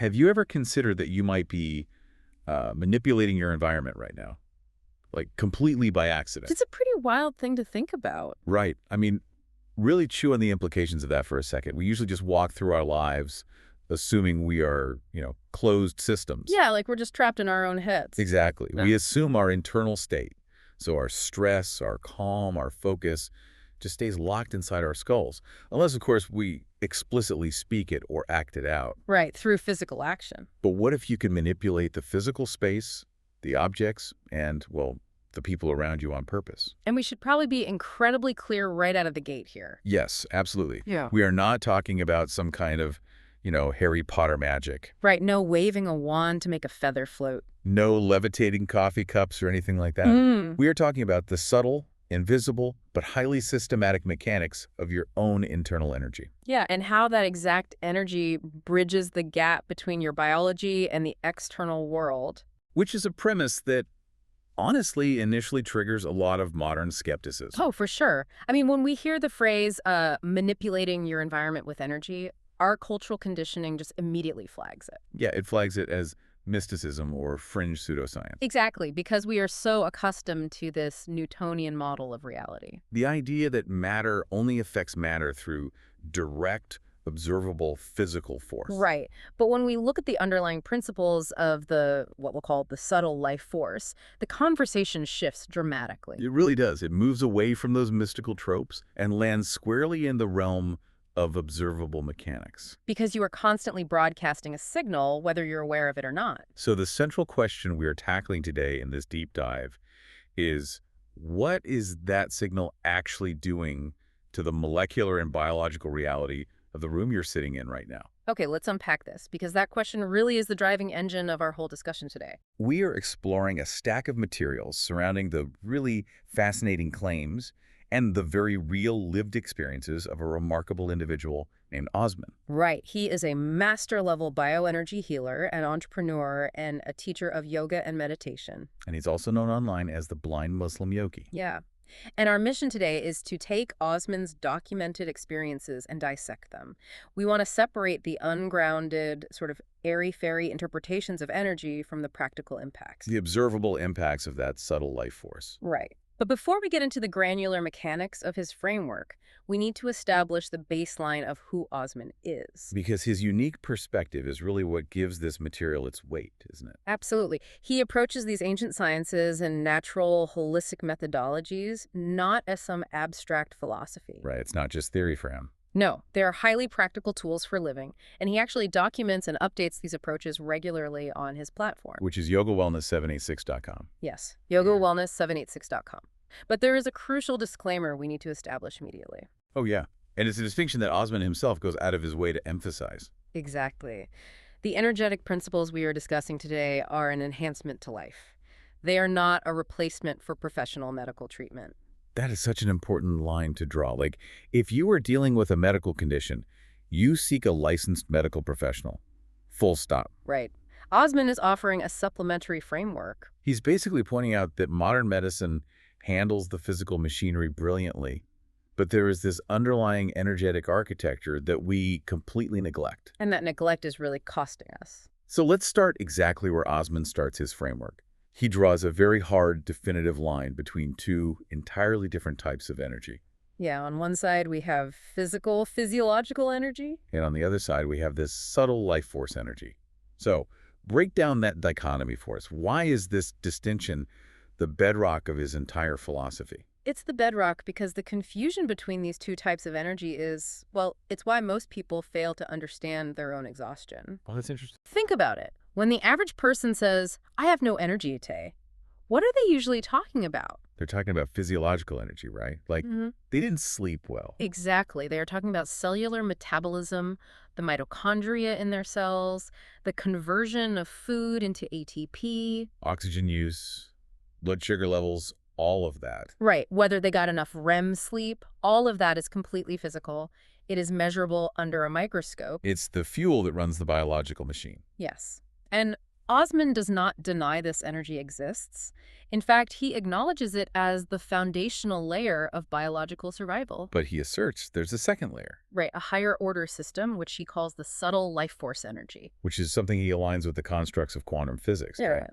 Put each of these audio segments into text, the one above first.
Have you ever considered that you might be manipulating your environment right now? Like completely by accident? It's a pretty wild thing to think about. Right. I mean, really chew on the implications of that for a second. We usually just walk through our lives assuming we are, closed systems. Yeah, like we're just trapped in our own heads. Exactly. Yeah. We assume our internal state. So our stress, our calm, our focus just stays locked inside our skulls. Unless, of course, we explicitly speak it or act it out. Right, through physical action. But what if you can manipulate the physical space, the objects, and, well, the people around you on purpose? And we should probably be incredibly clear right out of the gate here. Yes, absolutely. Yeah. We are not talking about some kind of, Harry Potter magic. Right, no waving a wand to make a feather float. No levitating coffee cups or anything like that. We are talking about the subtle, invisible, but highly systematic mechanics of your own internal energy. Yeah, and how that exact energy bridges the gap between your biology and the external world. Which is a premise that honestly initially triggers a lot of modern skepticism. Oh, for sure. I mean, when we hear the phrase manipulating your environment with energy, our cultural conditioning just immediately flags it. Yeah, it flags it as mysticism or fringe pseudoscience. Exactly, because we are so accustomed to this Newtonian model of reality. The idea that matter only affects matter through direct, observable physical force. Right. But when we look at the underlying principles of what we'll call the subtle life force, the conversation shifts dramatically. It really does. It moves away from those mystical tropes and lands squarely in the realm of observable mechanics. Because you are constantly broadcasting a signal, whether you're aware of it or not. So the central question we are tackling today in this deep dive is, what is that signal actually doing to the molecular and biological reality of the room you're sitting in right now? Okay, let's unpack this, because that question really is the driving engine of our whole discussion today. We are exploring a stack of materials surrounding the really fascinating claims and the very real lived experiences of a remarkable individual named Osman. Right. He is a master-level bioenergy healer, an entrepreneur, and a teacher of yoga and meditation. And he's also known online as the Blind Muslim Yogi. Yeah. And our mission today is to take Osman's documented experiences and dissect them. We want to separate the ungrounded, sort of airy-fairy interpretations of energy from the practical impacts. The observable impacts of that subtle life force. Right. But before we get into the granular mechanics of his framework, we need to establish the baseline of who Osman is. Because his unique perspective is really what gives this material its weight, isn't it? Absolutely. He approaches these ancient sciences and natural holistic methodologies not as some abstract philosophy. Right, it's not just theory for him. No, they are highly practical tools for living, and he actually documents and updates these approaches regularly on his platform. Which is yogawellness786.com. Yes, yogawellness786.com. But there is a crucial disclaimer we need to establish immediately. Oh, yeah. And it's a distinction that Osman himself goes out of his way to emphasize. Exactly. The energetic principles we are discussing today are an enhancement to life. They are not a replacement for professional medical treatment. That is such an important line to draw. Like, if you are dealing with a medical condition, you seek a licensed medical professional. Full stop. Right. Osman is offering a supplementary framework. He's basically pointing out that modern medicine handles the physical machinery brilliantly, but there is this underlying energetic architecture that we completely neglect. And that neglect is really costing us. So let's start exactly where Osman starts his framework. He draws a very hard, definitive line between two entirely different types of energy. Yeah, on one side we have physical, physiological energy. And on the other side, we have this subtle life force energy. So break down that dichotomy for us. Why is this distinction the bedrock of his entire philosophy? It's the bedrock because the confusion between these two types of energy is, well, it's why most people fail to understand their own exhaustion. Oh, that's interesting. Think about it. When the average person says, I have no energy today, what are they usually talking about? They're talking about physiological energy, right? Like, they didn't sleep well. Exactly. They are talking about cellular metabolism, the mitochondria in their cells, the conversion of food into ATP. Oxygen use, blood sugar levels, all of that. Right. Whether they got enough REM sleep, all of that is completely physical. It is measurable under a microscope. It's the fuel that runs the biological machine. Yes. And Osman does not deny this energy exists. In fact, he acknowledges it as the foundational layer of biological survival. But he asserts there's a second layer, Right, a higher order system, which he calls the subtle life force energy. which is something he aligns with the constructs of quantum physics. Yeah, right.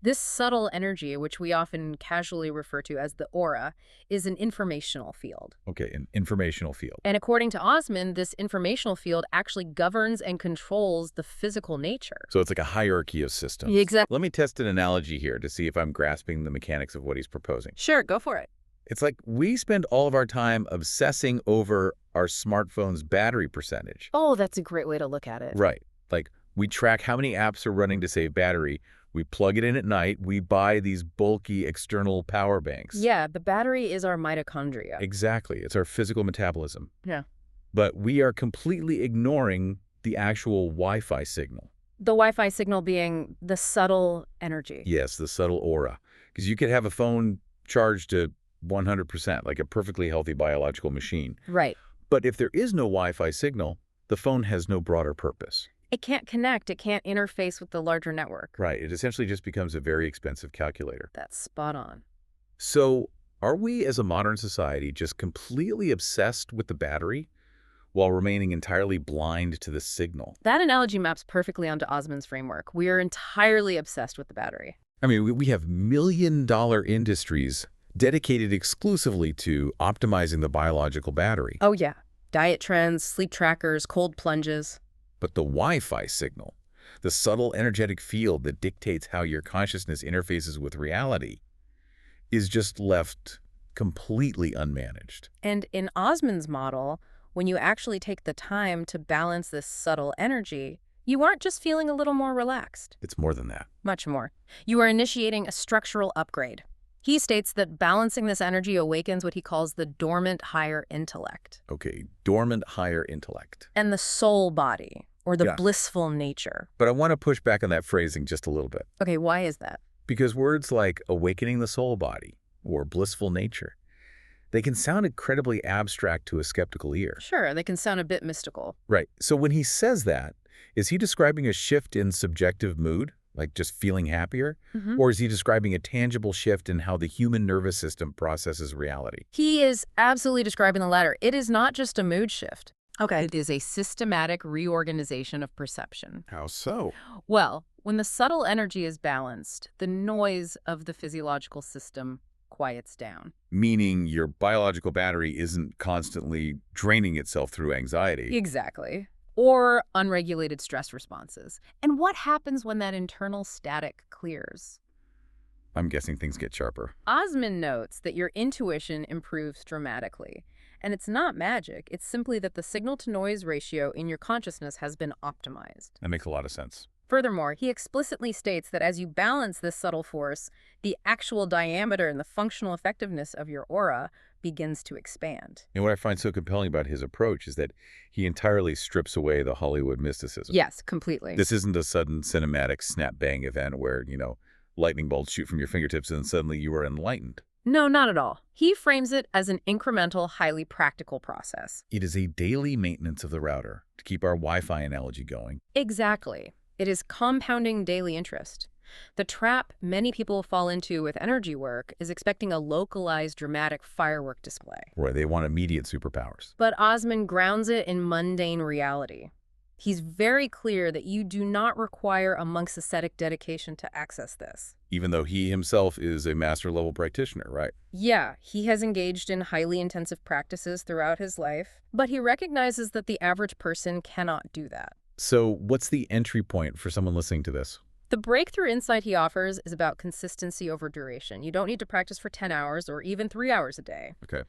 This subtle energy, which we often casually refer to as the aura, is an informational field. Okay, an informational field. And according to Osman, this informational field actually governs and controls the physical nature. So it's like a hierarchy of systems. Exactly. Let me test an analogy here to see if I'm grasping the mechanics of what he's proposing. Sure, go for it. It's like we spend all of our time obsessing over our smartphone's battery percentage. Oh, that's a great way to look at it. Right. Like we track how many apps are running to save battery. We plug it in at night. We buy these bulky external power banks. Yeah, the battery is our mitochondria. Exactly. It's our physical metabolism. Yeah. But we are completely ignoring the actual Wi-Fi signal. The Wi-Fi signal being the subtle energy. Yes, the subtle aura. Because you could have a phone charged to 100%, like a perfectly healthy biological machine. Right. But if there is no Wi-Fi signal, the phone has no broader purpose. It can't connect. It can't interface with the larger network. Right. It essentially just becomes a very expensive calculator. That's spot on. So are we as a modern society just completely obsessed with the battery while remaining entirely blind to the signal? That analogy maps perfectly onto Osman's framework. We are entirely obsessed with the battery. I mean, we have million-dollar industries dedicated exclusively to optimizing the biological battery. Oh, yeah. Diet trends, sleep trackers, cold plunges. But the Wi-Fi signal, the subtle energetic field that dictates how your consciousness interfaces with reality, is just left completely unmanaged. And in Osman's model, when you actually take the time to balance this subtle energy, you aren't just feeling a little more relaxed. It's more than that. Much more. You are initiating a structural upgrade. He states that balancing this energy awakens what he calls the dormant higher intellect. Okay, dormant higher intellect. And the soul body, or the Yeah. blissful nature. But I want to push back on that phrasing just a little bit. Okay, why is that? Because words like awakening the soul body or blissful nature, they can sound incredibly abstract to a skeptical ear. Sure, they can sound a bit mystical. Right. So when he says that, is he describing a shift in subjective mood, like just feeling happier? Or is he describing a tangible shift in how the human nervous system processes reality? He is absolutely describing the latter. It is not just a mood shift. Okay. It is a systematic reorganization of perception. How so? Well, when the subtle energy is balanced, the noise of the physiological system quiets down. Meaning your biological battery isn't constantly draining itself through anxiety. Exactly. Or unregulated stress responses. And what happens when that internal static clears? I'm guessing things get sharper. Osman notes that your intuition improves dramatically. And it's not magic. It's simply that the signal-to-noise ratio in your consciousness has been optimized. That makes a lot of sense. Furthermore, he explicitly states that as you balance this subtle force, the actual diameter and the functional effectiveness of your aura begins to expand. And what I find so compelling about his approach is that he entirely strips away the Hollywood mysticism. Yes, completely. This isn't a sudden cinematic snap-bang event where, lightning bolts shoot from your fingertips and suddenly you are enlightened. No, not at all. He frames it as an incremental, highly practical process. It is a daily maintenance of the router, to keep our Wi-Fi analogy going. Exactly. It is compounding daily interest. The trap many people fall into with energy work is expecting a localized, dramatic firework display. Where they want immediate superpowers. But Osman grounds it in mundane reality. He's very clear that you do not require a monk's ascetic dedication to access this. Even though he himself is a master-level practitioner, right? Yeah, he has engaged in highly intensive practices throughout his life, but he recognizes that the average person cannot do that. So what's the entry point for someone listening to this? The breakthrough insight he offers is about consistency over duration. You don't need to practice for 10 hours or even 3 hours a day. Okay.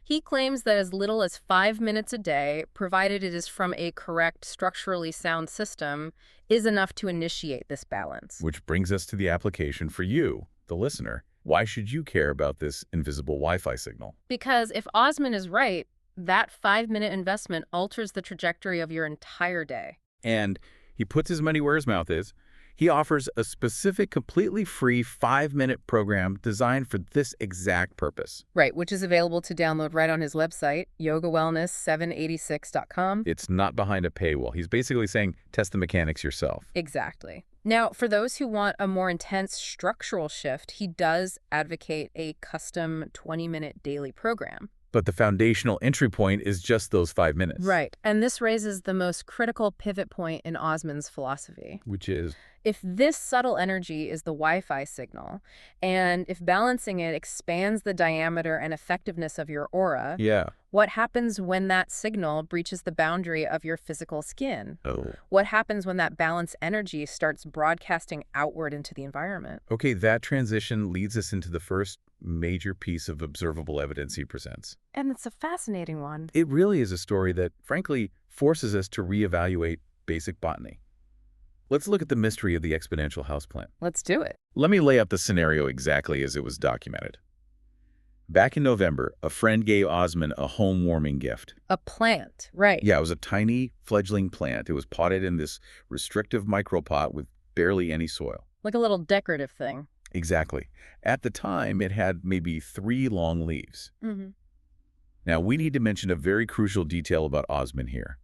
He claims that as little as 5 minutes a day, provided it is from a correct, structurally sound system, is enough to initiate this balance. Which brings us to the application for you, the listener. Why should you care about this invisible Wi-Fi signal? Because if Osman is right, that 5-minute investment alters the trajectory of your entire day. And he puts his money where his mouth is. He offers a specific, completely free 5-minute program designed for this exact purpose. Right, which is available to download right on his website, yogawellness786.com. It's not behind a paywall. He's basically saying, test the mechanics yourself. Exactly. Now, for those who want a more intense structural shift, he does advocate a custom 20-minute daily program. But the foundational entry point is just those 5 minutes. Right, and this raises the most critical pivot point in Osman's philosophy. Which is, If this subtle energy is the Wi-Fi signal, and if balancing it expands the diameter and effectiveness of your aura, yeah. what happens when that signal breaches the boundary of your physical skin? Oh. What happens when that balanced energy starts broadcasting outward into the environment? Okay, that transition leads us into the first major piece of observable evidence he presents. And it's a fascinating one. It really is a story that, frankly, forces us to reevaluate basic botany. Let's look at the mystery of the exponential houseplant. Let's do it. Let me lay out the scenario exactly as it was documented. Back in November, a friend gave Osman a home warming gift. A plant, right. Yeah, it was a tiny fledgling plant. It was potted in this restrictive micropot with barely any soil. Like a little decorative thing. Exactly. At the time, it had maybe 3 long leaves. Mm-hmm. Now, we need to mention a very crucial detail about Osman here.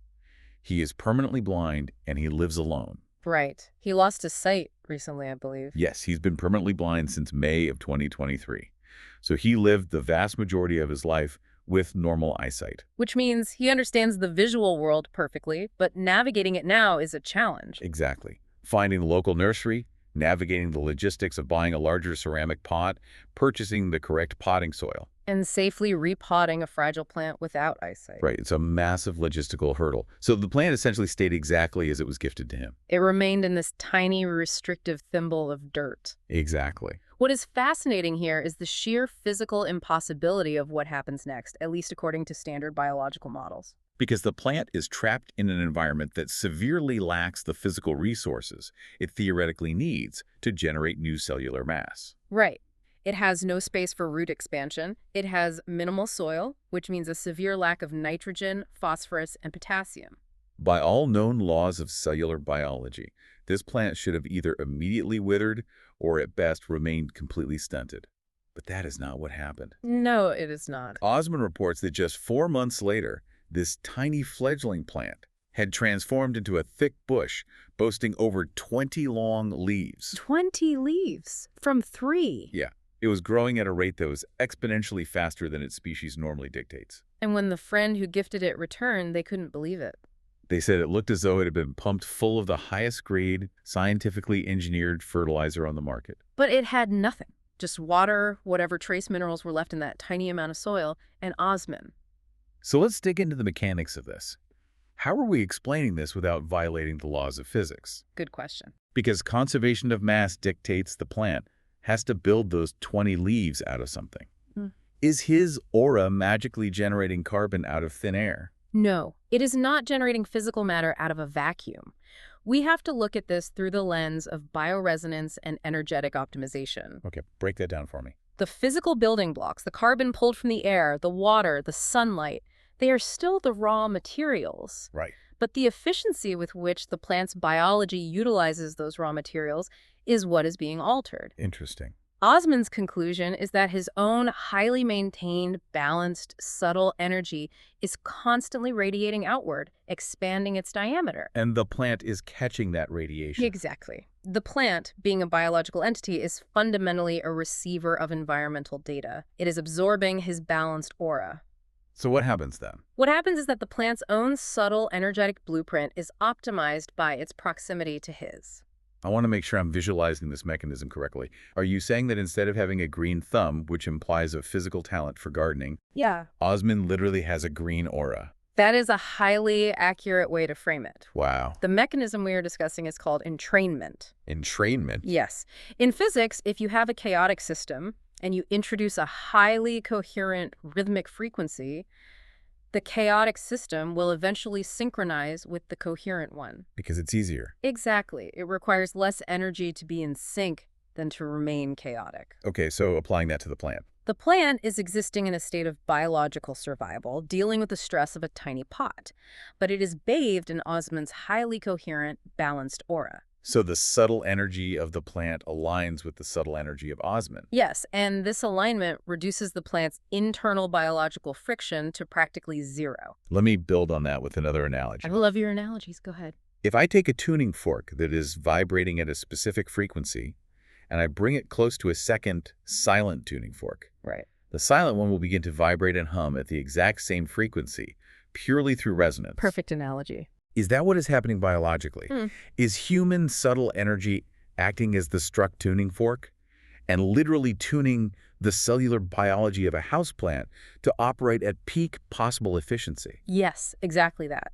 He is permanently blind and he lives alone. Right. He lost his sight recently, I believe. Yes, he's been permanently blind since May of 2023. So he lived the vast majority of his life with normal eyesight. Which means he understands the visual world perfectly, but navigating it now is a challenge. Exactly. Finding the local nursery, navigating the logistics of buying a larger ceramic pot, purchasing the correct potting soil. And safely repotting a fragile plant without eyesight. Right, it's a massive logistical hurdle. So the plant essentially stayed exactly as it was gifted to him. It remained in this tiny, restrictive thimble of dirt. Exactly. What is fascinating here is the sheer physical impossibility of what happens next, at least according to standard biological models. Because the plant is trapped in an environment that severely lacks the physical resources it theoretically needs to generate new cellular mass. Right. It has no space for root expansion. It has minimal soil, which means a severe lack of nitrogen, phosphorus, and potassium. By all known laws of cellular biology, this plant should have either immediately withered or at best remained completely stunted. But that is not what happened. No, it is not. Osman reports that just 4 months later, this tiny fledgling plant had transformed into a thick bush boasting over 20 long leaves. 20 leaves from 3. Yeah. It was growing at a rate that was exponentially faster than its species normally dictates. And when the friend who gifted it returned, they couldn't believe it. They said it looked as though it had been pumped full of the highest grade, scientifically engineered fertilizer on the market. But it had nothing. Just water, whatever trace minerals were left in that tiny amount of soil, and Osman. So let's dig into the mechanics of this. How are we explaining this without violating the laws of physics? Good question. Because conservation of mass dictates the plant has to build those 20 leaves out of something. Is his aura magically generating carbon out of thin air? No, it is not generating physical matter out of a vacuum. We have to look at this through the lens of bioresonance and energetic optimization. Okay, break that down for me. The physical building blocks, the carbon pulled from the air, the water, the sunlight, they are still the raw materials. Right. But the efficiency with which the plant's biology utilizes those raw materials is what is being altered. Interesting. Osman's conclusion is that his own highly maintained, balanced, subtle energy is constantly radiating outward, expanding its diameter. And the plant is catching that radiation. Exactly. The plant, being a biological entity, is fundamentally a receiver of environmental data. It is absorbing his balanced aura. So what happens then? What happens is that the plant's own subtle energetic blueprint is optimized by its proximity to his. I want to make sure I'm visualizing this mechanism correctly. Are you saying that instead of having a green thumb, which implies a physical talent for gardening, Yeah. Osman literally has a green aura? That is a highly accurate way to frame it. Wow. The mechanism we are discussing is called entrainment. Entrainment? Yes. In physics, if you have a chaotic system and you introduce a highly coherent rhythmic frequency, the chaotic system will eventually synchronize with the coherent one. Because it's easier. Exactly. It requires less energy to be in sync than to remain chaotic. Okay, so applying that to the plant. The plant is existing in a state of biological survival, dealing with the stress of a tiny pot, but it is bathed in Osman's highly coherent, balanced aura. So the subtle energy of the plant aligns with the subtle energy of Osman. Yes, and this alignment reduces the plant's internal biological friction to practically zero. Let me build on that with another I analogy. love your analogies. Go ahead. If I take a tuning fork that is vibrating at a specific frequency and I bring it close to a second silent tuning fork, Right. the silent one will begin to vibrate and hum at the exact same frequency, purely through resonance. Perfect analogy. Is that what is happening biologically? Hmm. Is human subtle energy acting as the struck tuning fork and literally tuning the cellular biology of a houseplant to operate at peak possible efficiency? Yes, exactly that.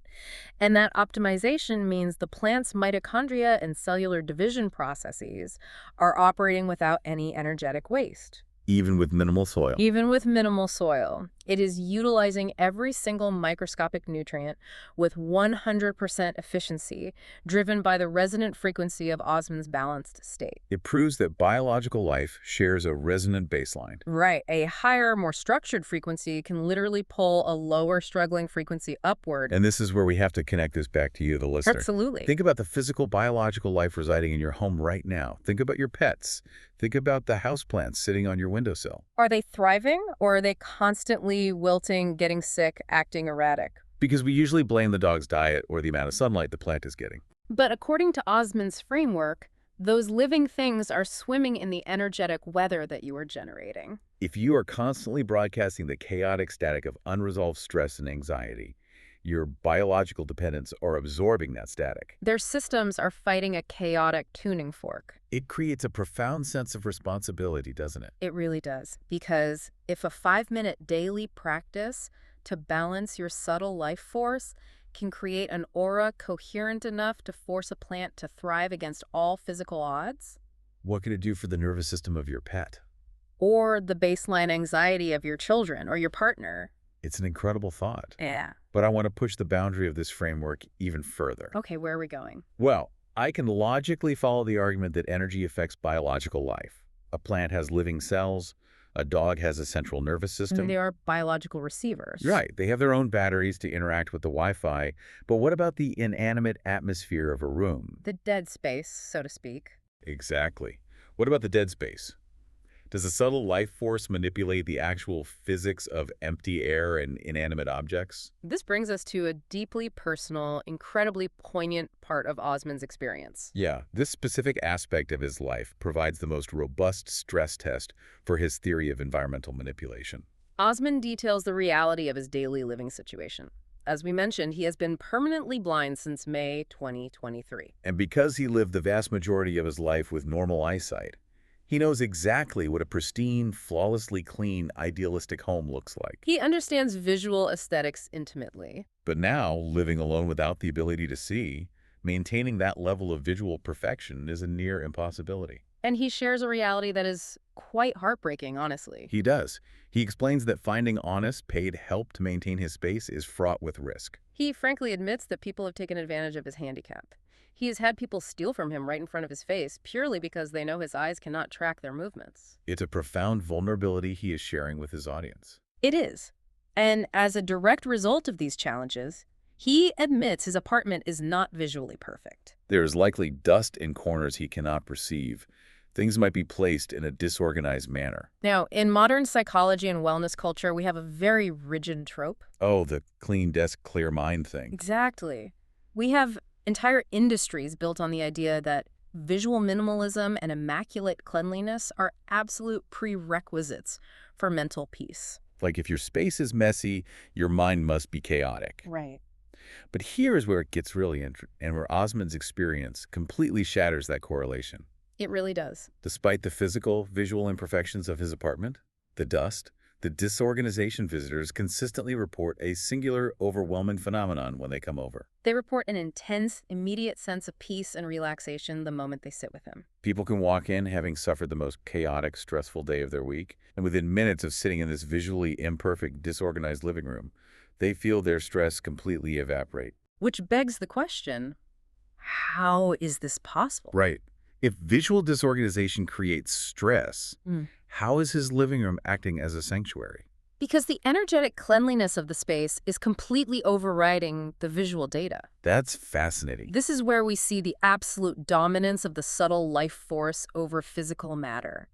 And that optimization means the plant's mitochondria and cellular division processes are operating without any energetic waste. Even with minimal soil. Even with minimal soil, it is utilizing every single microscopic nutrient with 100% efficiency, driven by the resonant frequency of Osman's balanced state. It proves that biological life shares a resonant baseline. Right, a higher, more structured frequency can literally pull a lower, struggling frequency upward. And this is where we have to connect this back to you, the listener. Absolutely. Think about the physical, biological life residing in your home right now. Think about your pets. Think about the houseplants sitting on your windowsill. Are they thriving, or are they constantly wilting, getting sick, acting erratic? Because we usually blame the dog's diet or the amount of sunlight the plant is getting. But according to Osman's framework, those living things are swimming in the energetic weather that you are generating. If you are constantly broadcasting the chaotic static of unresolved stress and anxiety, your biological dependents are absorbing that static. Their systems are fighting a chaotic tuning fork. It creates a profound sense of responsibility, doesn't it? It really does, because if a 5-minute daily practice to balance your subtle life force can create an aura coherent enough to force a plant to thrive against all physical odds, What can it do for the nervous system of your pet? or the baseline anxiety of your children or your partner. It's an incredible thought. Yeah. But I want to push the boundary of this framework even further. Okay, where are we going? Well, I can logically follow the argument that energy affects biological life. A plant has living cells. A dog has a central nervous system. They are biological receivers. Right. They have their own batteries to interact with the Wi-Fi. But what about the inanimate atmosphere of a room? The dead space, so to speak. Exactly. What about the dead space? Does a subtle life force manipulate the actual physics of empty air and inanimate objects? This brings us to a deeply personal, incredibly poignant part of Osman's experience. Yeah, this specific aspect of his life provides the most robust stress test for his theory of environmental manipulation. Osman details the reality of his daily living situation. As we mentioned, he has been permanently blind since May 2023. And because he lived the vast majority of his life with normal eyesight, he knows exactly what a pristine, flawlessly clean, idealistic home looks like. He understands visual aesthetics intimately. But now, living alone without the ability to see, maintaining that level of visual perfection is a near impossibility. And he shares a reality that is quite heartbreaking, honestly. He does. He explains that finding honest, paid help to maintain his space is fraught with risk. He frankly admits that people have taken advantage of his handicap. He has had people steal from him right in front of his face purely because they know his eyes cannot track their movements. It's a profound vulnerability he is sharing with his audience. It is. And as a direct result of these challenges, he admits his apartment is not visually perfect. There is likely dust in corners he cannot perceive. Things might be placed in a disorganized manner. Now, in modern psychology and wellness culture, we have a very rigid trope. Oh, the clean desk, clear mind thing. Exactly. We have entire industries built on the idea that visual minimalism and immaculate cleanliness are absolute prerequisites for mental peace. Like if your space is messy, your mind must be chaotic. Right. But here is where it gets really interesting, and where Osman's experience completely shatters that correlation. It really does. Despite the physical, visual imperfections of his apartment, the dust, the disorganization, visitors consistently report a singular, overwhelming phenomenon when they come over. They report an intense, immediate sense of peace and relaxation the moment they sit with him. People can walk in having suffered the most chaotic, stressful day of their week, and within minutes of sitting in this visually imperfect, disorganized living room, they feel their stress completely evaporate. Which begs the question, how is this possible? Right. If visual disorganization creates stress, how is his living room acting as a sanctuary? Because the energetic cleanliness of the space is completely overriding the visual data. That's fascinating. This is where we see the absolute dominance of the subtle life force over physical matter.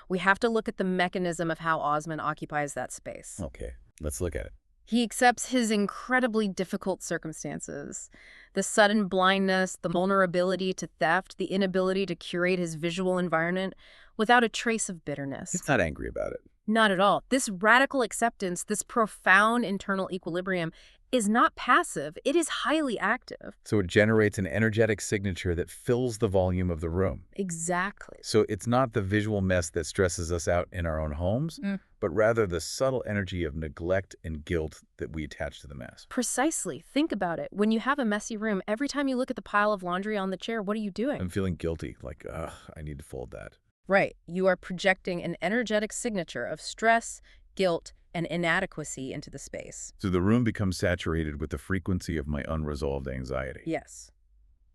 We have to look at the mechanism of how Osman occupies that space. Okay, let's look at it. He accepts his incredibly difficult circumstances. The sudden blindness, the vulnerability to theft, the inability to curate his visual environment without a trace of bitterness. He's not angry about it. Not at all. This radical acceptance, this profound internal equilibrium, is not passive. It is highly active. So it generates an energetic signature that fills the volume of the room. Exactly. So it's not the visual mess that stresses us out in our own homes, but rather the subtle energy of neglect and guilt that we attach to the mess. Precisely. Think about it. When you have a messy room, every time you look at the pile of laundry on the chair, what are you doing? I'm feeling guilty, like, ugh, I need to fold that. Right. You are projecting an energetic signature of stress, guilt, and inadequacy into the space. So the room becomes saturated with the frequency of my unresolved anxiety. Yes.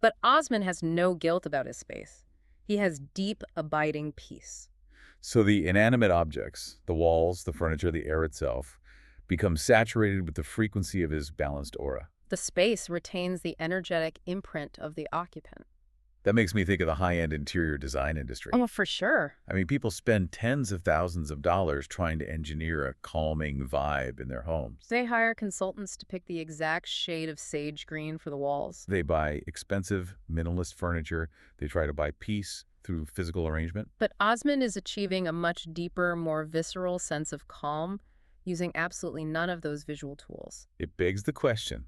But Osman has no guilt about his space. He has deep, abiding peace. So the inanimate objects, the walls, the furniture, the air itself, become saturated with the frequency of his balanced aura. The space retains the energetic imprint of the occupant. That makes me think of the high-end interior design industry. Oh, for sure. I mean, people spend tens of thousands of dollars trying to engineer a calming vibe in their homes. They hire consultants to pick the exact shade of sage green for the walls. They buy expensive, minimalist furniture. They try to buy peace through physical arrangement. But Osman is achieving a much deeper, more visceral sense of calm using absolutely none of those visual tools. It begs the question,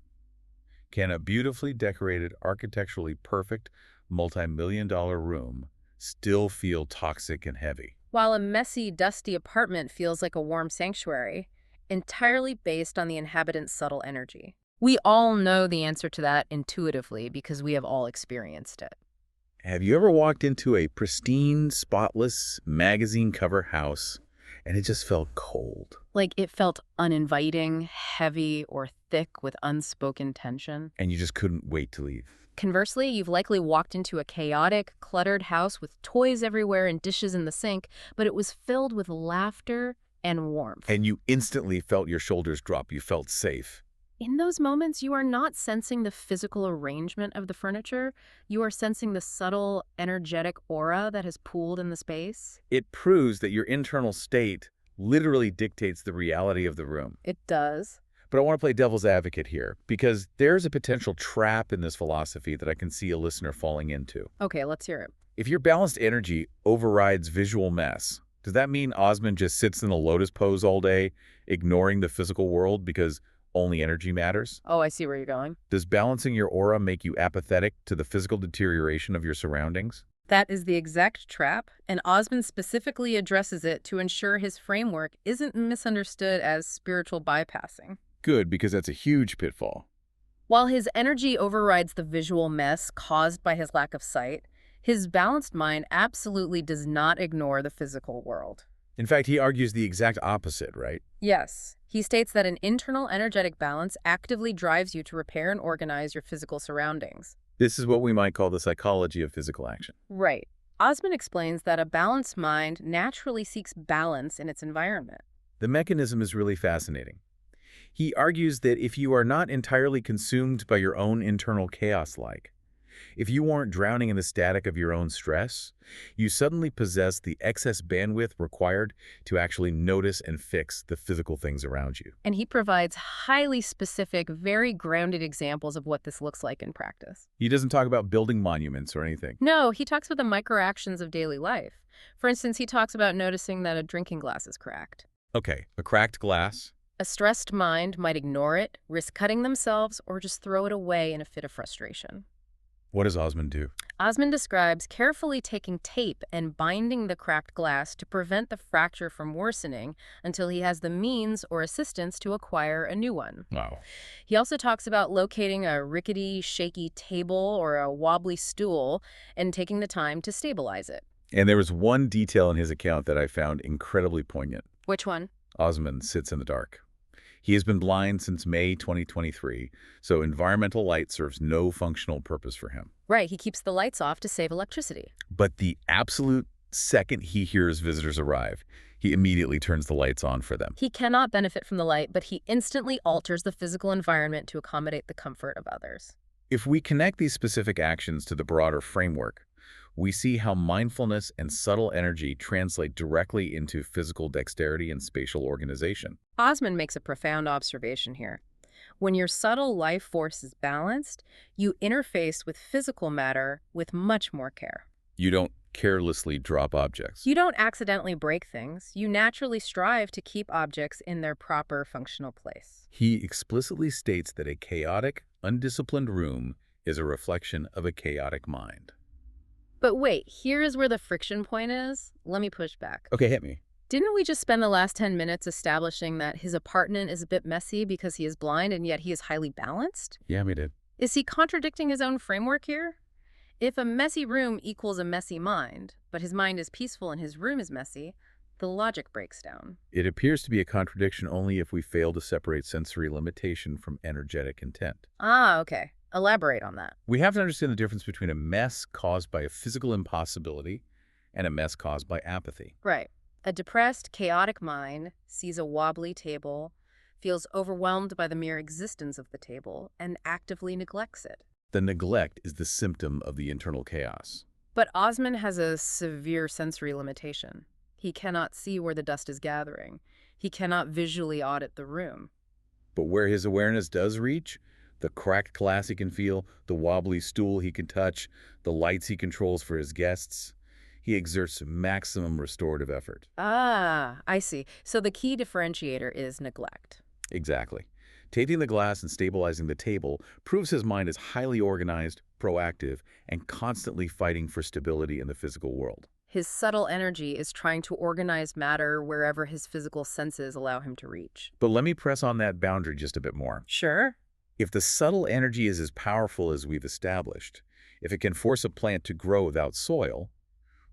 can a beautifully decorated, architecturally perfect, multi-million-dollar room still feel toxic and heavy? While a messy, dusty apartment feels like a warm sanctuary, entirely based on the inhabitant's subtle energy. We all know the answer to that intuitively because we have all experienced it. Have you ever walked into a pristine, spotless, magazine cover house and it just felt cold? Like it felt uninviting, heavy, or thick with unspoken tension. And you just couldn't wait to leave? Conversely, you've likely walked into a chaotic, cluttered house with toys everywhere and dishes in the sink, but it was filled with laughter and warmth. And you instantly felt your shoulders drop. You felt safe. In those moments, you are not sensing the physical arrangement of the furniture. You are sensing the subtle, energetic aura that has pooled in the space. It proves that your internal state literally dictates the reality of the room. It does. But I want to play devil's advocate here, because there's a potential trap in this philosophy that I can see a listener falling into. Okay, let's hear it. If your balanced energy overrides visual mess, does that mean Osman just sits in the lotus pose all day, ignoring the physical world because only energy matters? Oh, I see where you're going. Does balancing your aura make you apathetic to the physical deterioration of your surroundings? That is the exact trap, and Osman specifically addresses it to ensure his framework isn't misunderstood as spiritual bypassing. Good, because that's a huge pitfall. While his energy overrides the visual mess caused by his lack of sight, his balanced mind absolutely does not ignore the physical world. In fact, he argues the exact opposite, right? Yes. He states that an internal energetic balance actively drives you to repair and organize your physical surroundings. This is what we might call the psychology of physical action. Right. Osman explains that a balanced mind naturally seeks balance in its environment. The mechanism is really fascinating. He argues that if you are not entirely consumed by your own internal chaos, if you aren't drowning in the static of your own stress, you suddenly possess the excess bandwidth required to actually notice and fix the physical things around you. And he provides highly specific, very grounded examples of what this looks like in practice. He doesn't talk about building monuments or anything. No, he talks about the micro-actions of daily life. For instance, he talks about noticing that a drinking glass is cracked. Okay, a cracked glass. A stressed mind might ignore it, risk cutting themselves, or just throw it away in a fit of frustration. What does Osman do? Osman describes carefully taking tape and binding the cracked glass to prevent the fracture from worsening until he has the means or assistance to acquire a new one. Wow. He also talks about locating a rickety, shaky table or a wobbly stool and taking the time to stabilize it. And there was one detail in his account that I found incredibly poignant. Which one? Osman sits in the dark. He has been blind since May 2023, so environmental light serves no functional purpose for him. Right, he keeps the lights off to save electricity. But the absolute second he hears visitors arrive, he immediately turns the lights on for them. He cannot benefit from the light, but he instantly alters the physical environment to accommodate the comfort of others. If we connect these specific actions to the broader framework, we see how mindfulness and subtle energy translate directly into physical dexterity and spatial organization. Osman makes a profound observation here. When your subtle life force is balanced, you interface with physical matter with much more care. You don't carelessly drop objects. You don't accidentally break things. You naturally strive to keep objects in their proper functional place. He explicitly states that a chaotic, undisciplined room is a reflection of a chaotic mind. But wait, here's where the friction point is. Let me push back. Okay, hit me. Didn't we just spend the last 10 minutes establishing that his apartment is a bit messy because he is blind and yet he is highly balanced? Yeah, we did. Is he contradicting his own framework here? If a messy room equals a messy mind, but his mind is peaceful and his room is messy, the logic breaks down. It appears to be a contradiction only if we fail to separate sensory limitation from energetic intent. Ah, okay. Elaborate on that. We have to understand the difference between a mess caused by a physical impossibility and a mess caused by apathy. Right. A depressed, chaotic mind sees a wobbly table, feels overwhelmed by the mere existence of the table, and actively neglects it. The neglect is the symptom of the internal chaos. But Osman has a severe sensory limitation. He cannot see where the dust is gathering. He cannot visually audit the room. But where his awareness does reach, the cracked glass he can feel, the wobbly stool he can touch, the lights he controls for his guests, he exerts maximum restorative effort. Ah, I see. So the key differentiator is neglect. Exactly. Taking the glass and stabilizing the table proves his mind is highly organized, proactive, and constantly fighting for stability in the physical world. His subtle energy is trying to organize matter wherever his physical senses allow him to reach. But let me press on that boundary just a bit more. Sure. If the subtle energy is as powerful as we've established, if it can force a plant to grow without soil,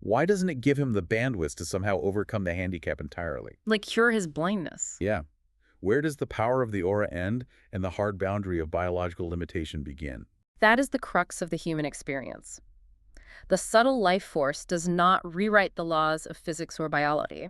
why doesn't it give him the bandwidth to somehow overcome the handicap entirely? Like cure his blindness. Yeah. Where does the power of the aura end and the hard boundary of biological limitation begin? That is the crux of the human experience. The subtle life force does not rewrite the laws of physics or biology.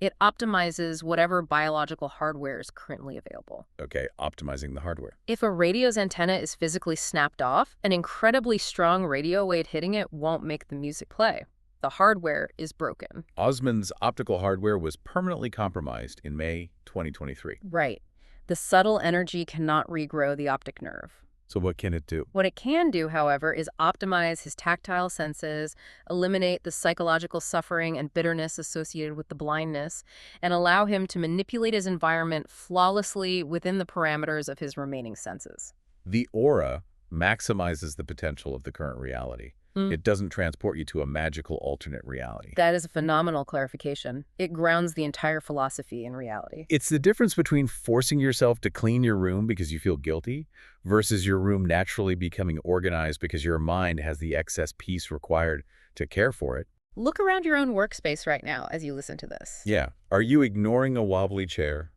It optimizes whatever biological hardware is currently available. Okay, optimizing the hardware. If a radio's antenna is physically snapped off, an incredibly strong radio wave hitting it won't make the music play. The hardware is broken. Osman's optical hardware was permanently compromised in May 2023. Right. The subtle energy cannot regrow the optic nerve. So what can it do? What it can do, however, is optimize his tactile senses, eliminate the psychological suffering and bitterness associated with the blindness, and allow him to manipulate his environment flawlessly within the parameters of his remaining senses. The aura maximizes the potential of the current reality. It doesn't transport you to a magical alternate reality. That is a phenomenal clarification. It grounds the entire philosophy in reality. It's the difference between forcing yourself to clean your room because you feel guilty versus your room naturally becoming organized because your mind has the excess peace required to care for it. Look around your own workspace right now as you listen to this. Yeah. Are you ignoring a wobbly chair?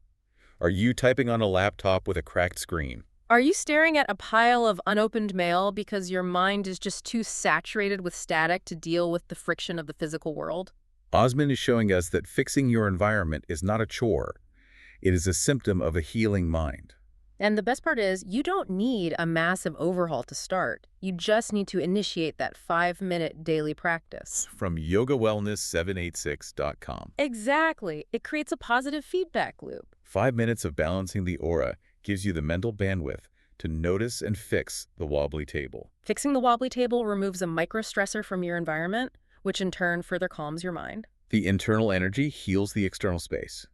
Are you typing on a laptop with a cracked screen? Are you staring at a pile of unopened mail because your mind is just too saturated with static to deal with the friction of the physical world? Osman is showing us that fixing your environment is not a chore. It is a symptom of a healing mind. And the best part is, you don't need a massive overhaul to start. You just need to initiate that 5-minute daily practice. From yogawellness786.com. Exactly. It creates a positive feedback loop. 5 minutes of balancing the aura gives you the mental bandwidth to notice and fix the wobbly table. Fixing the wobbly table removes a microstressor from your environment, which in turn further calms your mind. The internal energy heals the external space,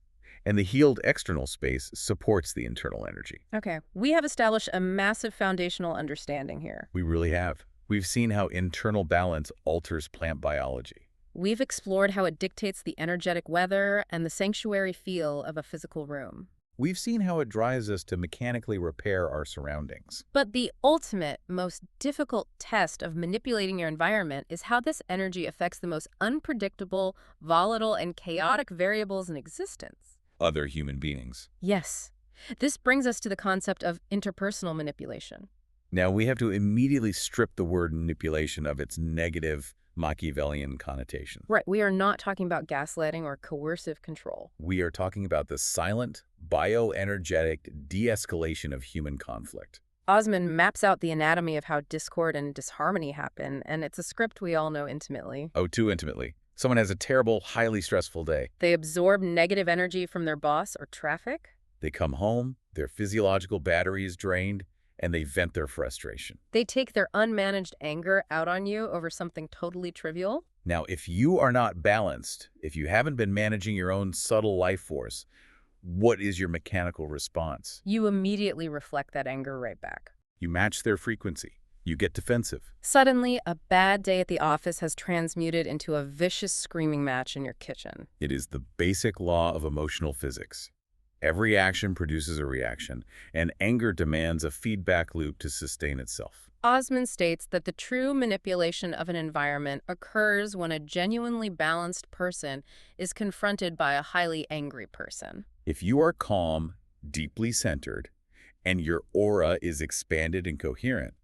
and the healed external space supports the internal energy. Okay, we have established a massive foundational understanding here. We really have. We've seen how internal balance alters plant biology. We've explored how it dictates the energetic weather and the sanctuary feel of a physical room. We've seen how it drives us to mechanically repair our surroundings. But the ultimate, most difficult test of manipulating your environment is how this energy affects the most unpredictable, volatile, and chaotic variables in existence. Other human beings. Yes. This brings us to the concept of interpersonal manipulation. Now, we have to immediately strip the word manipulation of its negative Machiavellian connotation. Right, we are not talking about gaslighting or coercive control. We are talking about the silent, bioenergetic de-escalation of human conflict. Osman maps out the anatomy of how discord and disharmony happen, and it's a script we all know intimately. Oh, too intimately. Someone has a terrible, highly stressful day. They absorb negative energy from their boss or traffic. They come home, their physiological battery is drained, and they vent their frustration. They take their unmanaged anger out on you over something totally trivial. Now, if you are not balanced, if you haven't been managing your own subtle life force, what is your mechanical response? You immediately reflect that anger right back. You match their frequency. You get defensive. Suddenly, a bad day at the office has transmuted into a vicious screaming match in your kitchen. It is the basic law of emotional physics. Every action produces a reaction, and anger demands a feedback loop to sustain itself. Osman states that the true manipulation of an environment occurs when a genuinely balanced person is confronted by a highly angry person. If you are calm, deeply centered, and your aura is expanded and coherent,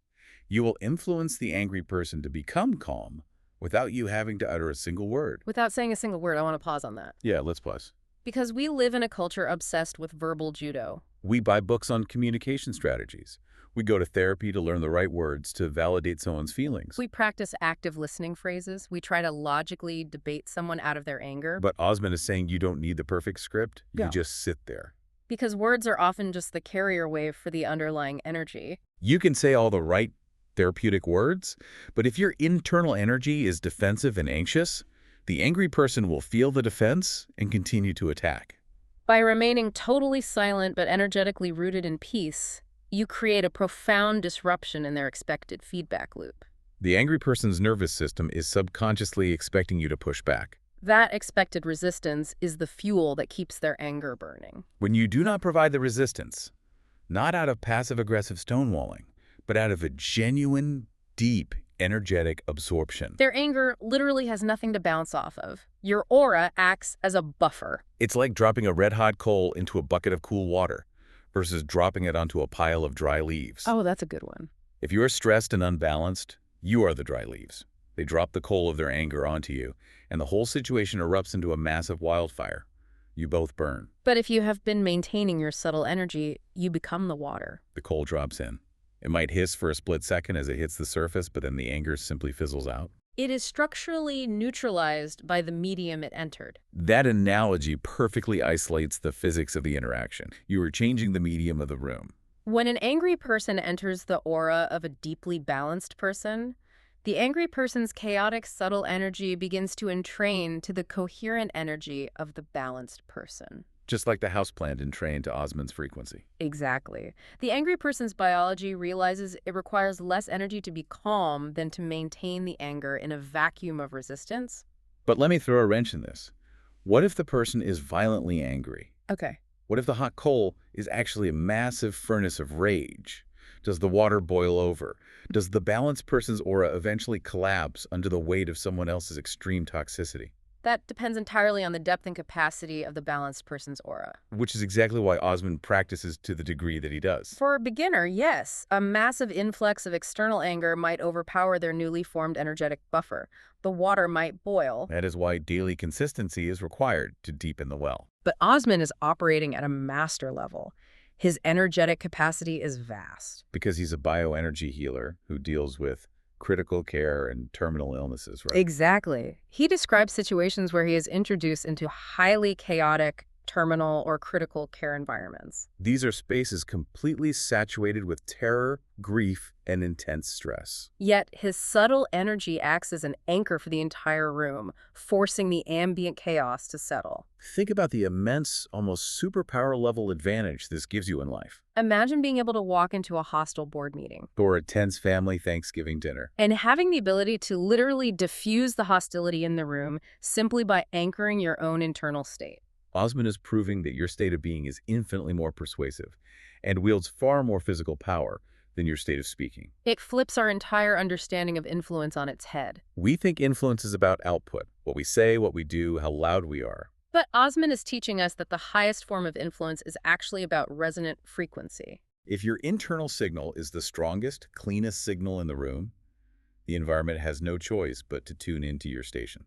you will influence the angry person to become calm without you having to utter a single word. Without saying a single word, I want to pause on that. Yeah, let's pause. Because we live in a culture obsessed with verbal judo. We buy books on communication strategies. We go to therapy to learn the right words to validate someone's feelings. We practice active listening phrases. We try to logically debate someone out of their anger. But Osman is saying you don't need the perfect script. You Yeah. just sit there. Because words are often just the carrier wave for the underlying energy. You can say all the right therapeutic words, but if your internal energy is defensive and anxious, the angry person will feel the defense and continue to attack. By remaining totally silent but energetically rooted in peace, you create a profound disruption in their expected feedback loop. The angry person's nervous system is subconsciously expecting you to push back. That expected resistance is the fuel that keeps their anger burning. When you do not provide the resistance, not out of passive-aggressive stonewalling, but out of a genuine, deep, energetic absorption. Their anger literally has nothing to bounce off of. Your aura acts as a buffer. It's like dropping a red-hot coal into a bucket of cool water versus dropping it onto a pile of dry leaves. Oh, that's a good one. If you are stressed and unbalanced, you are the dry leaves. They drop the coal of their anger onto you, and the whole situation erupts into a massive wildfire. You both burn. But if you have been maintaining your subtle energy, you become the water. The coal drops in. It might hiss for a split second as it hits the surface, but then the anger simply fizzles out. It is structurally neutralized by the medium it entered. That analogy perfectly isolates the physics of the interaction. You are changing the medium of the room. When an angry person enters the aura of a deeply balanced person, the angry person's chaotic, subtle energy begins to entrain to the coherent energy of the balanced person. Just like the houseplant entrained to Osman's frequency. Exactly. The angry person's biology realizes it requires less energy to be calm than to maintain the anger in a vacuum of resistance. But let me throw a wrench in this. What if the person is violently angry? Okay. What if the hot coal is actually a massive furnace of rage? Does the water boil over? Does the balanced person's aura eventually collapse under the weight of someone else's extreme toxicity? That depends entirely on the depth and capacity of the balanced person's aura. Which is exactly why Osman practices to the degree that he does. For a beginner, yes, a massive influx of external anger might overpower their newly formed energetic buffer. The water might boil. That is why daily consistency is required to deepen the well. But Osman is operating at a master level. His energetic capacity is vast. Because he's a bioenergy healer who deals with critical care and terminal illnesses, right? Exactly. He describes situations where he is introduced into highly chaotic, terminal, or critical care environments. These are spaces completely saturated with terror, grief, and intense stress. Yet his subtle energy acts as an anchor for the entire room, forcing the ambient chaos to settle. Think about the immense, almost superpower-level advantage this gives you in life. Imagine being able to walk into a hostile board meeting Or a tense family Thanksgiving dinner. and having the ability to literally diffuse the hostility in the room simply by anchoring your own internal state. Osman is proving that your state of being is infinitely more persuasive and wields far more physical power than your state of speaking. It flips our entire understanding of influence on its head. We think influence is about output, what we say, what we do, how loud we are. But Osman is teaching us that the highest form of influence is actually about resonant frequency. If your internal signal is the strongest, cleanest signal in the room, the environment has no choice but to tune into your station.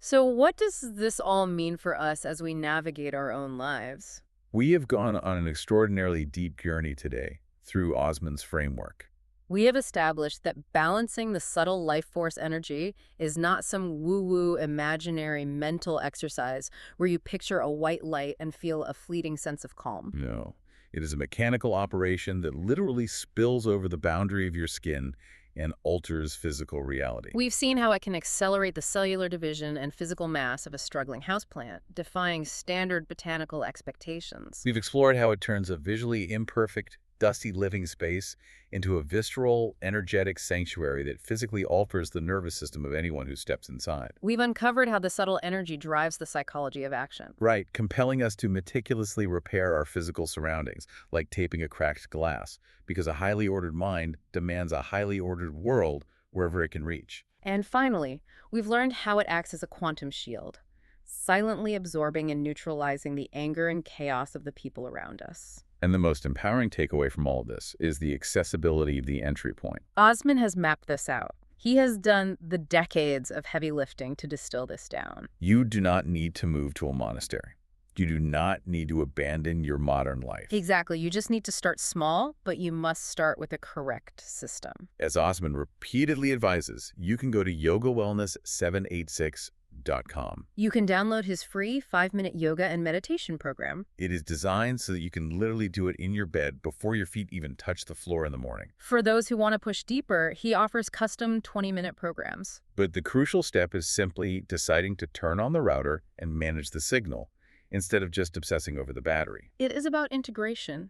So, what does this all mean for us as we navigate our own lives? We have gone on an extraordinarily deep journey today through Osman's framework. We have established that balancing the subtle life force energy is not some woo woo imaginary mental exercise where you picture a white light and feel a fleeting sense of calm. No, it is a mechanical operation that literally spills over the boundary of your skin and alters physical reality. We've seen how it can accelerate the cellular division and physical mass of a struggling houseplant, defying standard botanical expectations. We've explored how it turns a visually imperfect, dusty living space into a visceral, energetic sanctuary that physically alters the nervous system of anyone who steps inside. We've uncovered how the subtle energy drives the psychology of action. Right, compelling us to meticulously repair our physical surroundings, like taping a cracked glass, because a highly ordered mind demands a highly ordered world wherever it can reach. And finally, we've learned how it acts as a quantum shield, silently absorbing and neutralizing the anger and chaos of the people around us. And the most empowering takeaway from all of this is the accessibility of the entry point. Osman has mapped this out. He has done the decades of heavy lifting to distill this down. You do not need to move to a monastery. You do not need to abandon your modern life. Exactly. You just need to start small, but you must start with a correct system. As Osman repeatedly advises, you can go to yogawellness786.com. You can download his free 5-minute yoga and meditation program. It is designed so that you can literally do it in your bed before your feet even touch the floor in the morning. For those who want to push deeper, he offers custom 20-minute programs. But the crucial step is simply deciding to turn on the router and manage the signal, instead of just obsessing over the battery. It is about integration,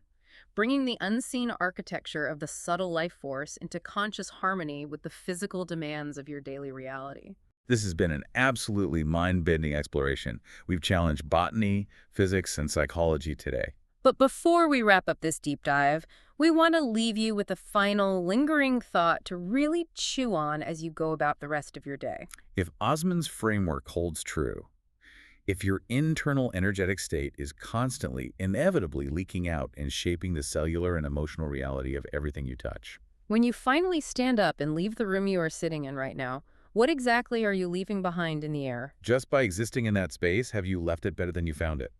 bringing the unseen architecture of the subtle life force into conscious harmony with the physical demands of your daily reality. This has been an absolutely mind-bending exploration. We've challenged botany, physics, and psychology today. But before we wrap up this deep dive, we want to leave you with a final lingering thought to really chew on as you go about the rest of your day. If Osman's framework holds true, if your internal energetic state is constantly, inevitably leaking out and shaping the cellular and emotional reality of everything you touch. When you finally stand up and leave the room you are sitting in right now, what exactly are you leaving behind in the air? Just by existing in that space, have you left it better than you found it?